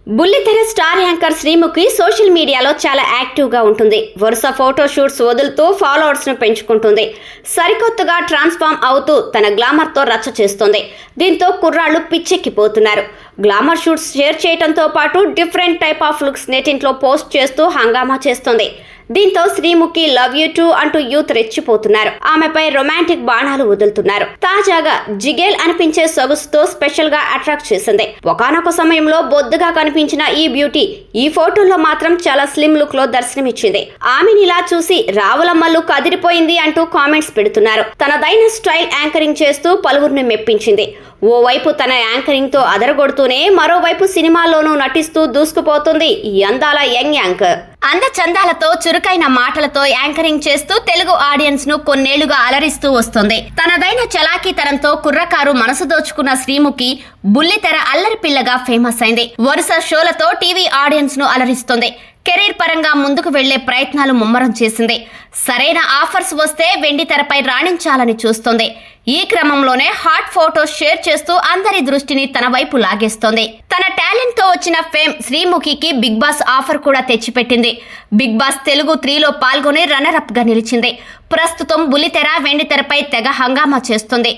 బుల్లితెర star anchor Sreemukhi social మీడియాలో చాలా యాక్టివ్గా ఉంటుంది. వరుస ఫోటో షూట్స్ వదులుతూ ఫాలోవర్స్ను పెంచుకుంటుంది. సరికొత్తగా ట్రాన్స్ఫార్మ్ అవుతూ తన గ్లామర్తో రచ్చ చేస్తుంది. దీంతో కుర్రాళ్లు పిచ్చెక్కిపోతున్నారు. గ్లామర్ షూట్స్ షేర్ చేయడంతో పాటు డిఫరెంట్ టైప్ ఆఫ్ లుక్స్ నెటింట్లో పోస్ట్ చేస్తూ హంగామా చేస్తుంది. దీంతో శ్రీముఖి లవ్ యూ టూ అంటూ యూత్ రెచ్చిపోతున్నారు. ఆమెపై రొమాంటిక్ బాణాలు వదులుతున్నారు. తాజాగా జిగేల్ అనిపించే సొగసుతో స్పెషల్ గా అట్రాక్ట్ చేసింది. ఒకానొక సమయంలో బొద్దుగా కనిపించిన ఈ బ్యూటీ ఈ ఫోటోలో మాత్రం చాలా స్లిమ్ లుక్ లో దర్శనమిచ్చింది. ఆమెని ఇలా చూసి రావులమ్మ లుక్ అదిరిపోయింది అంటూ కామెంట్స్ పెడుతున్నారు. తనదైన స్టైల్ యాంకరింగ్ చేస్తూ పలువురిని మెప్పించింది. ఓవైపు తన యాంకరింగ్ తో అదరగొడుతూనే మరోవైపు సినిమాల్లోనూ నటిస్తూ దూసుకుపోతుంది ఈ అందాల యంగ్ యాంకర్. అందచందాలతో చురుకైన మాటలతో యాంకరింగ్ చేస్తూ తెలుగు ఆడియన్స్ ను కొన్నేళ్లుగా అలరిస్తూ వస్తుంది. తనదైన చలాకీతనంతో కుర్రకారు మనసు దోచుకున్న శ్రీముఖి బుల్లితెర అల్లరి పిల్లగా ఫేమస్ అయింది. వరుస షోలతో టీవీ ఆడియన్స్ ను అలరిస్తుంది. కెరీర్ పరంగా ముందుకు వెళ్లే ప్రయత్నాలు ముమ్మరం చేసింది. సరైన ఆఫర్స్ వస్తే వెండి తెరపై రాణించాలని చూస్తోంది. ఈ క్రమంలోనే హాట్ ఫోటోస్ షేర్ చేస్తూ అందరి దృష్టిని తన వైపు లాగేస్తోంది. తన టాలెంట్ తో వచ్చిన ఫేమ్ శ్రీముఖికి బిగ్ బాస్ ఆఫర్ కూడా తెచ్చిపెట్టింది. బిగ్ బాస్ తెలుగు 3లో పాల్గొని రన్నర్ అప్ గా నిలిచింది. ప్రస్తుతం బుల్లితెర వెండి తెరపై తెగ హంగామా చేస్తుంది.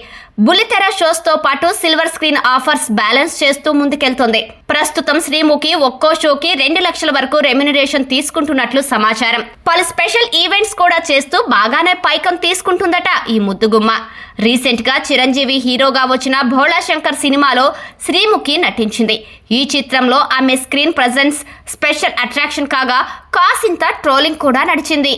బుల్లితెర షోస్ తో పాటు సిల్వర్ స్క్రీన్ ఆఫర్స్ బ్యాలెన్స్ చేస్తూ ముందుకెళ్తోంది. ప్రస్తుతం శ్రీముఖి ఒక్కో షోకి 2 లక్షల వరకు రెమ్యునరేషన్ తీసుకుంటున్నట్లు సమాచారం. పలు స్పెషల్ ఈవెంట్స్ కూడా చేస్తూ బాగానే పైకం తీసుకుంటుందట ఈ ముద్దుగుమ్మ. రీసెంట్ గా చిరంజీవి హీరోగా వచ్చిన భోళా శంకర్ సినిమాలో శ్రీముఖి నటించింది. ఈ చిత్రంలో ఆమె స్క్రీన్ ప్రెజెన్స్ స్పెషల్ అట్రాక్షన్ కాగా కాసింత ట్రోలింగ్ కూడా నడిచింది.